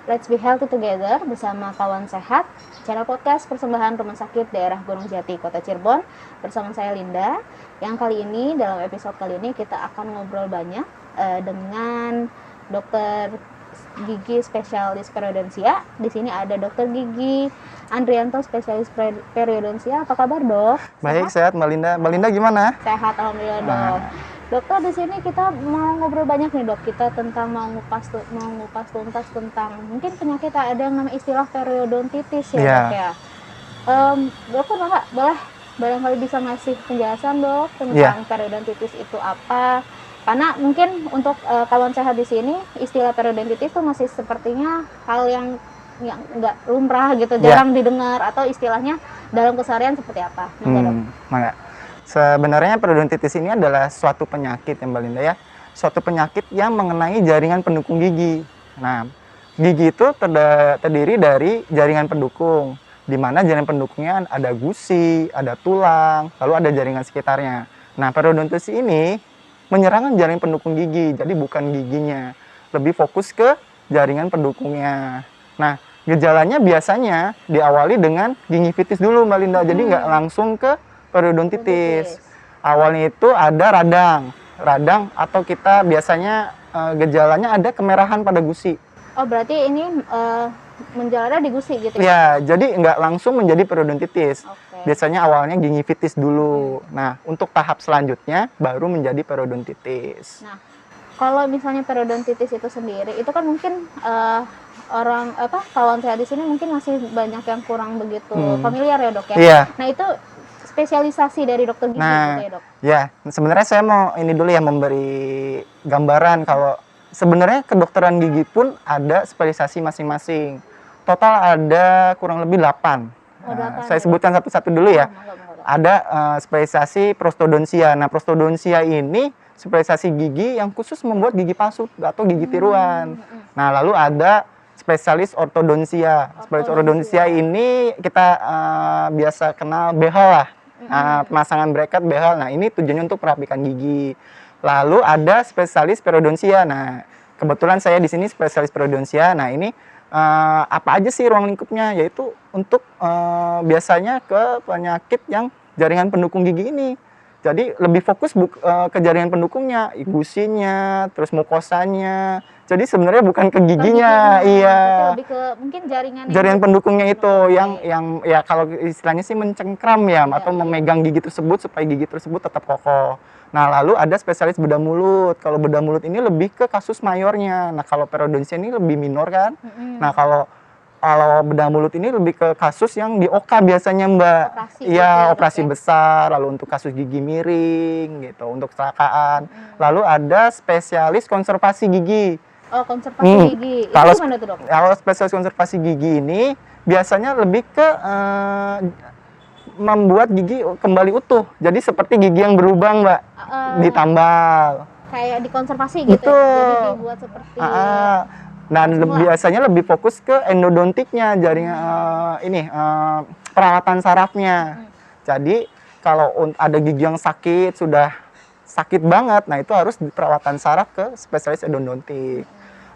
Let's be healthy together bersama Kawan Sehat, channel podcast persembahan Rumah Sakit Daerah Gunung Jati, Kota Cirebon. Bersama saya Linda. Yang kali ini, dalam episode kali ini kita akan ngobrol banyak dengan dokter gigi spesialis periodontia. Di sini ada dokter gigi Andrianto, spesialis periodontia. Apa kabar, Dok? Baik, sehat Mbak Linda. Mbak Linda gimana? Sehat, alhamdulillah, Dok. Dokter, di sini kita mau ngobrol banyak nih, Dok. Kita tentang mau ngupas tuntas tentang mungkin penyakit, ada yang namanya istilah periodontitis ya, Dok ya. Dokter, boleh barangkali bisa ngasih penjelasan, Dok, tentang periodontitis itu apa? Karena mungkin untuk kawan sehat di sini istilah periodontitis itu masih sepertinya hal yang nggak lumrah gitu, jarang didengar, atau istilahnya dalam keseharian seperti apa? Dok. Sebenarnya periodontitis ini adalah suatu penyakit ya Mbak Linda ya. Suatu penyakit yang mengenai jaringan pendukung gigi. Nah, gigi itu terdiri dari jaringan pendukung, di mana jaringan pendukungnya ada gusi, ada tulang, lalu ada jaringan sekitarnya. Nah, periodontitis ini menyerang jaringan pendukung gigi, jadi bukan giginya. Lebih fokus ke jaringan pendukungnya. Nah, gejalanya biasanya diawali dengan gingivitis dulu Mbak Linda, jadi nggak langsung ke periodontitis. Awalnya itu ada radang atau kita biasanya gejalanya ada kemerahan pada gusi. Oh, berarti ini menjalarnya di gusi gitu ya? Jadi nggak langsung menjadi periodontitis. Biasanya awalnya gingivitis dulu. Nah, untuk tahap selanjutnya baru menjadi periodontitis. Nah, kalau misalnya periodontitis itu sendiri, itu kan mungkin kawan saya di sini mungkin masih banyak yang kurang begitu familiar ya, Dok ya. Iya. Nah, itu spesialisasi dari dokter gigi gitu ya, Dok? Ya, sebenarnya saya mau ini dulu ya, memberi gambaran kalau sebenarnya kedokteran gigi pun ada spesialisasi masing-masing. Total ada kurang lebih 8. Saya sebutkan satu-satu dulu ya. Ada spesialisasi prostodontia. Nah, prostodontia ini spesialisasi gigi yang khusus membuat gigi palsu atau gigi tiruan. Nah, lalu ada spesialis ortodontia. Spesialis ortodontia ini kita biasa kenal behel lah. Pemasangan bracket behel. Nah, ini tujuannya untuk merapikan gigi. Lalu ada spesialis periodontia. Nah, kebetulan saya di sini spesialis periodontia. Nah, ini apa aja sih ruang lingkupnya? Yaitu untuk biasanya ke penyakit yang jaringan pendukung gigi ini. Jadi lebih fokus ke jaringan pendukungnya, gusinya, terus mukosanya. Jadi sebenarnya bukan ke giginya, iya. Lebih ke mungkin jaringan pendukungnya itu yang ya kalau istilahnya sih mencengkram ya, atau memegang gigi tersebut supaya gigi tersebut tetap kokoh. Nah, lalu ada spesialis bedah mulut. Kalau bedah mulut ini lebih ke kasus mayornya. Nah, kalau periodontia ini lebih minor kan. Nah, kalau bedah mulut ini lebih ke kasus yang di OK biasanya Mbak. Operasi besar. Lalu untuk kasus gigi miring gitu, untuk kecelakaan. Lalu ada spesialis konservasi gigi. Oh, konservasi gigi. Itu gimana tuh, Dok? Kalau spesialis konservasi gigi ini biasanya lebih ke membuat gigi kembali utuh. Jadi seperti gigi yang berlubang, Mbak, ditambal. Kayak dikonservasi gitu. Jadi dibuat seperti biasanya lebih fokus ke endodontiknya, jaringan perawatan sarafnya. Jadi kalau ada gigi yang sakit, sudah sakit banget, nah itu harus perawatan saraf ke spesialis endodontik.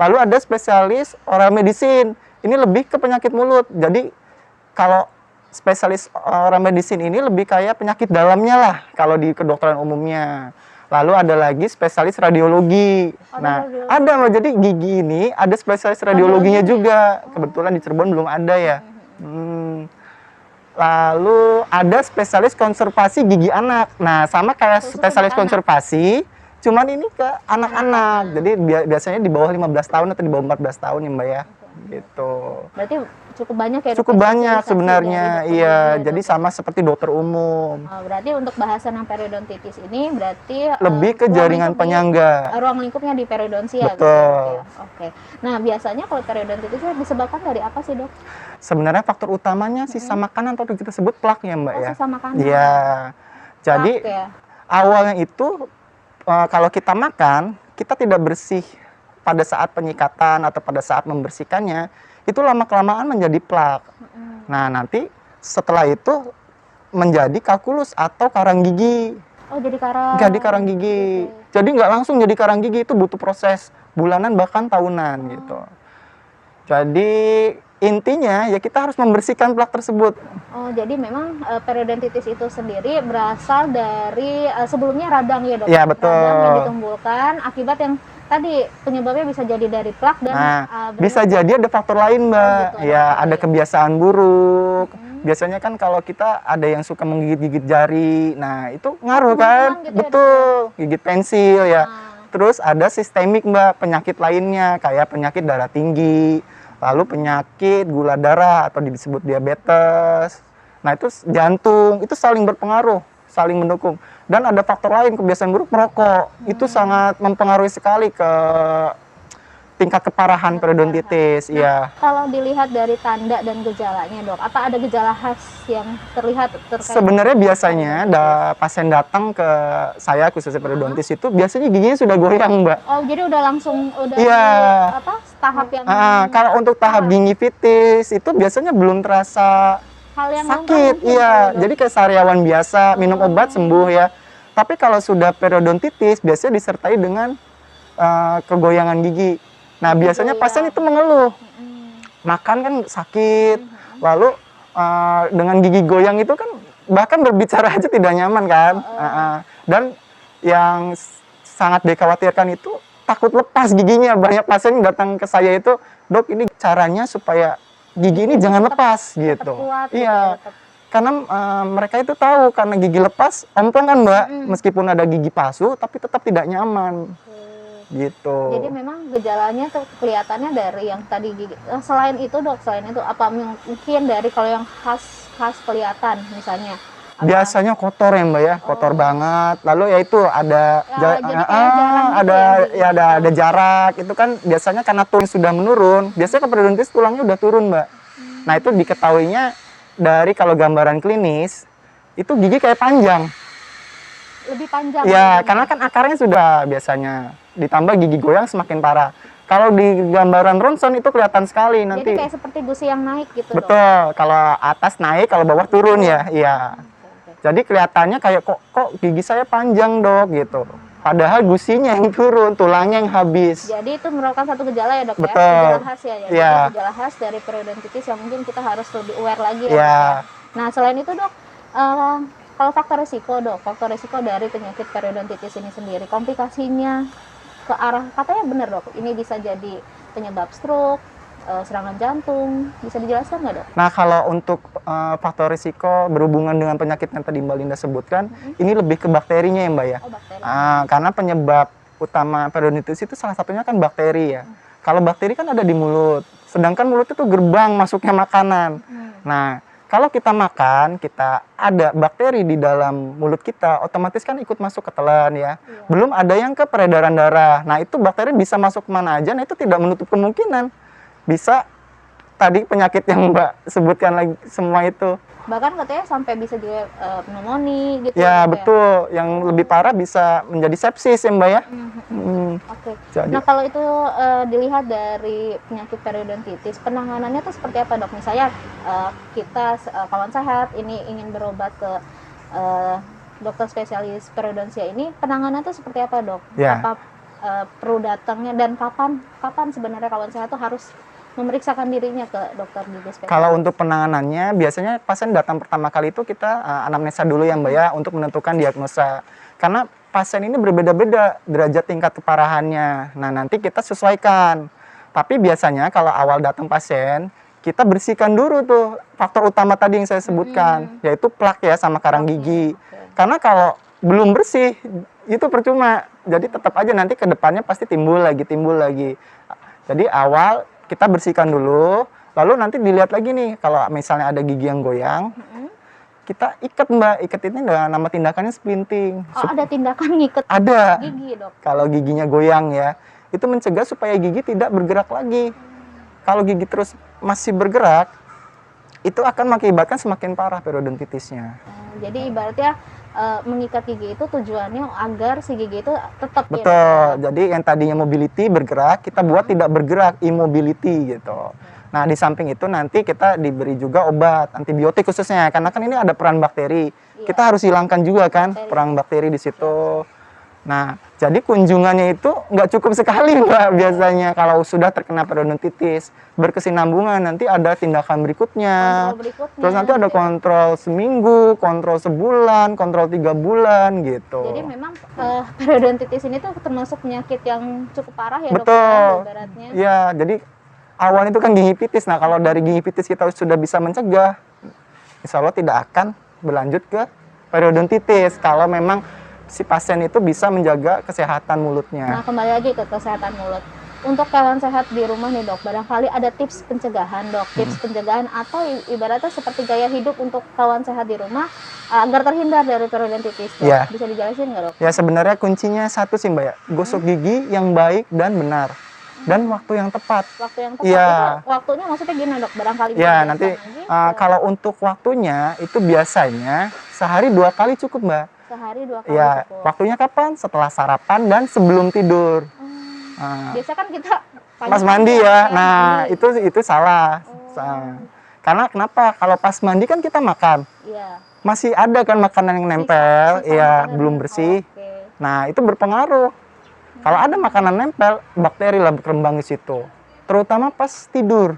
Lalu ada spesialis oral medicine. Ini lebih ke penyakit mulut. Jadi kalau spesialis oral medicine ini lebih kayak penyakit dalamnya lah kalau di kedokteran umumnya. Lalu ada lagi spesialis radiologi. Ada Mbak, jadi gigi ini ada spesialis radiologinya juga. Kebetulan di Cirebon belum ada ya. Lalu ada spesialis konservasi gigi anak. Nah, sama kayak spesialis konservasi, cuman ini ke anak-anak. Jadi biasanya di bawah 15 tahun atau di bawah 14 tahun ya Mbak ya. gitu. Berarti cukup banyak ya, Dok, Cukup banyak spesialisasi sebenarnya, dari dokter iya. gigi ya, Jadi Dok? sama seperti dokter umum. Oh, berarti untuk bahasan yang periodontitis ini berarti Lebih ke jaringan penyangga. ruang lingkupnya di periodontia gitu ya, Dok, ya? Betul. Oke. Nah, biasanya kalau periodontitis itu disebabkan dari apa sih, Dok? Sebenarnya faktor utamanya sisa makanan atau kita sebut plak ya, Mbak Oh, ya. sisa makanan. Iya. Jadi Plak ya? awalnya itu kalau kita makan, kita tidak bersih pada saat penyikatan atau pada saat membersihkannya, itu lama-kelamaan menjadi plak. Nah, nanti setelah itu menjadi kalkulus atau karang gigi. Oh, jadi karang. Jadi karang gigi. Oke. Jadi nggak langsung jadi karang gigi, itu butuh proses bulanan bahkan tahunan gitu. Jadi intinya ya kita harus membersihkan plak tersebut. Oh, jadi memang periodontitis itu sendiri berasal dari sebelumnya radang ya, Dok? Iya, betul. Radang yang ditimbulkan akibat yang tadi penyebabnya bisa jadi dari plak dan Nah, bisa jadi ada faktor lain, Mbak. gitu, Ya, ada ada faktor kebiasaan buruk. Biasanya kan kalau kita ada yang suka menggigit-gigit jari, nah itu ngaruh kan? teman-teman gitu ya, Dok, Betul, gigit pensil ya. Nah, Terus ada sistemik, Mbak, penyakit lainnya kayak penyakit darah tinggi, lalu penyakit gula darah atau disebut diabetes. Nah, itu jantung, itu saling berpengaruh, saling mendukung. Dan ada faktor lain, kebiasaan buruk merokok. Itu sangat mempengaruhi sekali ke tingkat keparahan periodontitis, ya. kalau dilihat dari tanda dan gejalanya, Dok, apa ada gejala khas yang terlihat terkait? Sebenarnya biasanya pasien datang ke saya khususnya periodontis itu biasanya giginya sudah goyang, Mbak. Oh, jadi udah langsung Iya. tahap yang Kalau untuk tahap gingivitis itu biasanya belum terasa hal yang sakit, langka mungkin iya. kalau, Dok. Jadi kayak sariawan biasa, minum obat sembuh ya. Tapi kalau sudah periodontitis biasanya disertai dengan kegoyangan gigi. Nah, biasanya pasien itu mengeluh, makan kan sakit, lalu dengan gigi goyang itu kan bahkan berbicara aja tidak nyaman kan. Dan yang sangat dikhawatirkan itu takut lepas giginya. Banyak pasien datang ke saya itu, Dok, ini caranya supaya gigi ini jangan lepas gitu. kuat gitu Iya. ya, tetap. Karena mereka itu tahu karena gigi lepas ompong kan, Mbak, meskipun ada gigi palsu tapi tetap tidak nyaman gitu. Jadi memang gejalanya tuh kelihatannya dari yang tadi gigi. Selain itu, Dok, selain itu apa mungkin dari kalau yang khas kelihatan misalnya? Biasanya kotor ya, Mbak ya, kotor banget. Lalu ya itu ada jadi kayak jarang gitu ada ya, ada jarak. Itu kan biasanya karena tulang sudah menurun. Biasanya ke periodontis tulangnya udah turun, Mbak. Nah, itu diketahuinya dari kalau gambaran klinis itu gigi kayak panjang. Lebih panjang. Ya, karena kan akarnya sudah biasanya. Ditambah gigi goyang semakin parah. Kalau di gambaran ronsen itu kelihatan sekali nanti. Jadi kayak seperti gusi yang naik gitu, Dok. Betul, kalau atas naik, kalau bawah turun ya. Iya. Jadi kelihatannya kayak kok gigi saya panjang, Dok, gitu. Padahal gusinya yang turun, tulangnya yang habis. Jadi itu merupakan satu gejala ya, Dok, Betul. ya? Gejala khas ya. Jadi Iya. gejala khas dari periodontitis yang mungkin kita harus lebih aware lagi ya, Iya. Dok, ya. Nah, selain itu, Dok, kalau faktor risiko, Dok, faktor risiko dari penyakit periodontitis ini sendiri, komplikasinya ke arah, katanya benar, Dok, ini bisa jadi penyebab stroke, serangan jantung, bisa dijelaskan nggak, Dok? Nah, kalau untuk faktor risiko berhubungan dengan penyakit yang tadi Mbak Linda sebutkan, ini lebih ke bakterinya ya, Mbak ya. Oh, bakteri. Karena penyebab utama periodontitis itu salah satunya kan bakteri ya. Kalau bakteri kan ada di mulut, sedangkan mulut itu gerbang masuknya makanan. Nah, kalau kita makan, kita ada bakteri di dalam mulut kita, otomatis kan ikut masuk ke telan ya. Belum ada yang ke peredaran darah. Nah, itu bakteri bisa masuk kemana aja, nah itu tidak menutup kemungkinan. Bisa tadi penyakit yang Mbak sebutkan lagi semua itu. Bahkan katanya sampai bisa juga pneumonia gitu. Ya, Dok, betul. Yang lebih parah bisa menjadi sepsis ya, Mbak ya. Oke. Jadi, Nah, kalau itu dilihat dari penyakit periodontitis, penanganannya tuh seperti apa, Dok? Misalnya kita kawan sehat ini ingin berobat ke dokter spesialis periodontia ini, penanganan tuh seperti apa, Dok? Ya. Apa perlu datangnya dan kapan sebenarnya kawan sehat tuh harus memeriksakan dirinya ke dokter gigi spesialis? kalau untuk penanganannya, biasanya pasien datang pertama kali itu kita anamnesa dulu ya, Mbak ya, untuk menentukan diagnosa. Karena pasien ini berbeda-beda derajat tingkat keparahannya. Nah, nanti kita sesuaikan. Tapi biasanya kalau awal datang pasien, kita bersihkan dulu tuh faktor utama tadi yang saya sebutkan, yaitu plak ya sama karang gigi. Karena kalau belum bersih, itu percuma. Jadi tetap aja nanti ke depannya pasti timbul lagi. Jadi awal kita bersihkan dulu, lalu nanti dilihat lagi nih kalau misalnya ada gigi yang goyang, kita ikat Mbak, ikat ini nama tindakannya splinting. Oh, ada tindakan ngiket Ada. gigi dok? Kalau giginya goyang ya, itu mencegah supaya gigi tidak bergerak lagi. Kalau gigi terus masih bergerak, itu akan mengakibatkan semakin parah periodontitisnya. Jadi ibaratnya mengikat gigi itu tujuannya agar si gigi itu tetap Betul. Jadi yang tadinya mobility bergerak, kita buat tidak bergerak, immobility gitu. Nah, di samping itu nanti kita diberi juga obat antibiotik khususnya karena kan ini ada peran bakteri. Kita harus hilangkan juga kan peran bakteri di situ. Nah, jadi kunjungannya itu nggak cukup sekali Mbak biasanya kalau sudah terkena periodontitis. Berkesinambungan, nanti ada tindakan berikutnya. Terus nanti ada kontrol seminggu, kontrol sebulan, kontrol 3 bulan gitu. Jadi memang periodontitis ini tuh termasuk penyakit yang cukup parah ya dok? Betul. Ibaratnya. Ya, jadi awal itu kan gingivitis. Nah, kalau dari gingivitis kita sudah bisa mencegah, insya Allah tidak akan berlanjut ke periodontitis kalau memang si pasien itu bisa menjaga kesehatan mulutnya. Nah, kembali lagi ke kesehatan mulut. Untuk kawan sehat di rumah nih dok, barangkali ada tips pencegahan dok, tips pencegahan atau ibaratnya seperti gaya hidup untuk kawan sehat di rumah agar terhindar dari periodontitis. Ya. Bisa dijelasin nggak dok? Ya sebenarnya kuncinya satu sih Mbak ya, gosok gigi yang baik dan benar. Dan waktu yang tepat. Waktu yang tepat Ya. itu waktunya maksudnya gimana dok? Barangkali Ya nanti kalau untuk waktunya itu biasanya sehari 2 kali cukup Mbak. sehari 2 kali Ya, cukup. waktunya kapan? Setelah sarapan dan sebelum tidur. Biasa kan kita Pas mandi ya. Nah, itu salah. Karena kenapa? Kalau pas mandi kan kita makan. Iya. Masih ada kan makanan yang nempel, Sisa ya makanan. belum bersih. Oke. Nah, itu berpengaruh. Kalau ada makanan nempel, bakteri lah berkembang di situ. Terutama pas tidur.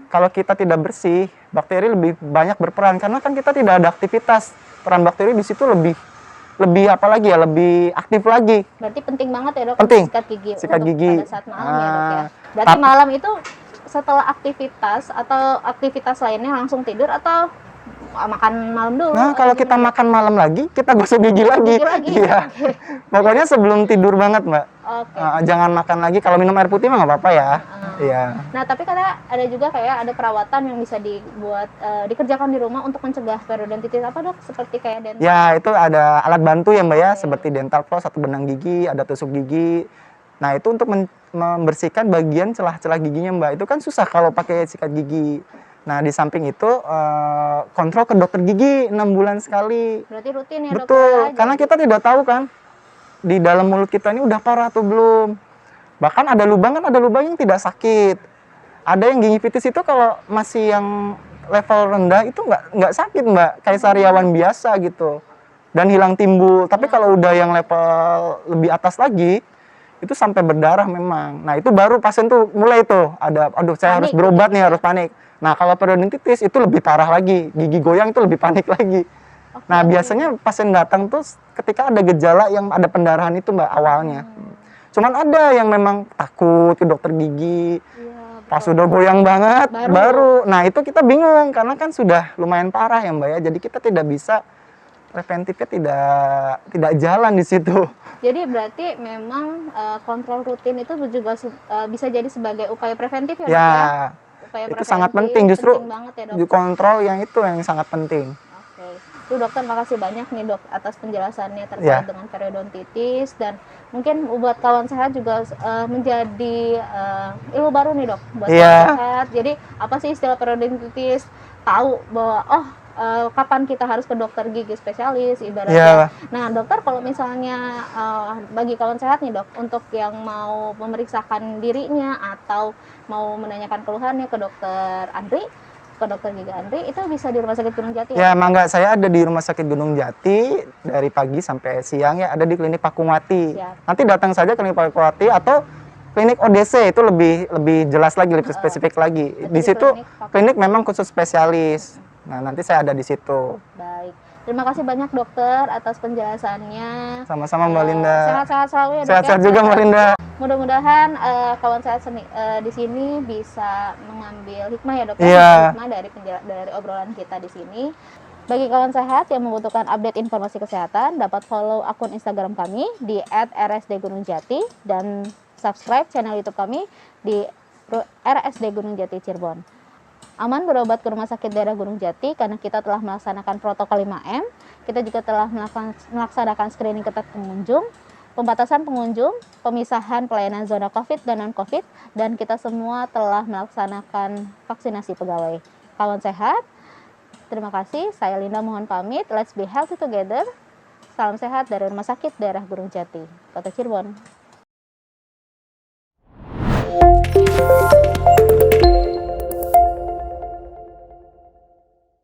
Kalau kita tidak bersih, bakteri lebih banyak berperan karena kan kita tidak ada aktivitas. Peran bakteri di situ lebih apa lagi ya, lebih aktif lagi. Berarti penting banget ya dok, Penting. sikat gigi. Sikat untuk gigi. pada saat malam ya dok ya. Berarti malam itu setelah aktivitas atau aktivitas lainnya langsung tidur atau makan malam dulu? Nah, kalau kita makan malam lagi, kita gosok gigi lagi. Gigi lagi. Iya. Pokoknya sebelum tidur banget, Mbak. Oke. Jangan makan lagi. Kalau minum air putih mah nggak apa-apa ya. Iya. Nah, tapi katanya ada juga kayak ada perawatan yang bisa dibuat dikerjakan di rumah untuk mencegah periodontitis apa dok? Seperti kayak dental. Ya, itu ada alat bantu ya, Mbak ya, seperti dental floss atau benang gigi, ada tusuk gigi. Nah, itu untuk membersihkan bagian celah-celah giginya, Mbak. Itu kan susah kalau pakai sikat gigi. Nah, di samping itu kontrol ke dokter gigi 6 bulan sekali. Berarti rutin ya dok? Betul, karena kita tidak tahu kan di dalam mulut kita ini udah parah atau belum. Bahkan ada lubang yang tidak sakit. Ada yang gingivitis itu kalau masih yang level rendah itu nggak sakit Mbak, kayak sariawan biasa gitu. Dan hilang timbul. Tapi kalau udah yang level lebih atas lagi, itu sampai berdarah memang. Nah, itu baru pasien tuh mulai tuh ada, aduh saya harus berobat nih, harus panik. Nah, kalau periodontitis itu lebih parah lagi, gigi goyang itu lebih panik lagi. Nah, biasanya pasien datang tuh ketika ada gejala yang ada pendarahan itu Mbak awalnya. Cuman ada yang memang takut ke dokter gigi, pas sudah goyang banget, baru. Nah, itu kita bingung karena kan sudah lumayan parah ya Mbak ya, jadi kita tidak bisa, preventifnya tidak jalan di situ. Jadi berarti memang kontrol rutin itu juga bisa jadi sebagai upaya preventif ya dok ya? Upaya Itu sangat penting, justru dikontrol yang itu yang sangat penting. Oke. Tuh dokter, makasih banyak nih dok atas penjelasannya terkait dengan periodontitis, dan mungkin buat kawan sehat juga menjadi ilmu baru nih dok buat kawan sehat. Jadi apa sih istilah periodontitis? Tahu bahwa kapan kita harus ke dokter gigi spesialis ibaratnya. Nah dokter, kalau misalnya bagi kawan sehat nih dok, untuk yang mau memeriksakan dirinya atau mau menanyakan keluhannya ke dokter Andri, ke dokter gigi Andri, itu bisa di Rumah Sakit Gunung Jati ya? Mangga, saya ada di Rumah Sakit Gunung Jati dari pagi sampai siang ya, ada di Klinik Pakuwati. Nanti datang saja Klinik Pakuwati atau Klinik ODC, itu lebih jelas lagi, lebih spesifik lagi. Di situ klinik memang khusus spesialis. Nah, nanti saya ada di situ. Baik. Terima kasih banyak dokter atas penjelasannya. Sama-sama Mbak Linda. Sehat-sehat selalu ya dok. Sehat-sehat juga Mbak Linda. Mudah-mudahan kawan sehat di sini bisa mengambil hikmah ya dok. Hikmah dari obrolan kita di sini. Bagi kawan sehat yang membutuhkan update informasi kesehatan, dapat follow akun Instagram kami di @rsdgunungjati dan subscribe channel YouTube kami di RSD Gunung Jati Cirebon. Aman berobat ke rumah sakit daerah Gunung Jati karena kita telah melaksanakan protokol 5M. Kita juga telah melaksanakan screening ketat pengunjung, pembatasan pengunjung, pemisahan pelayanan zona COVID dan non-COVID, dan kita semua telah melaksanakan vaksinasi pegawai. Kawan sehat, terima kasih. Saya Linda mohon pamit. Let's be healthy together. Salam sehat dari Rumah Sakit Daerah Gunung Jati, Kota Cirebon.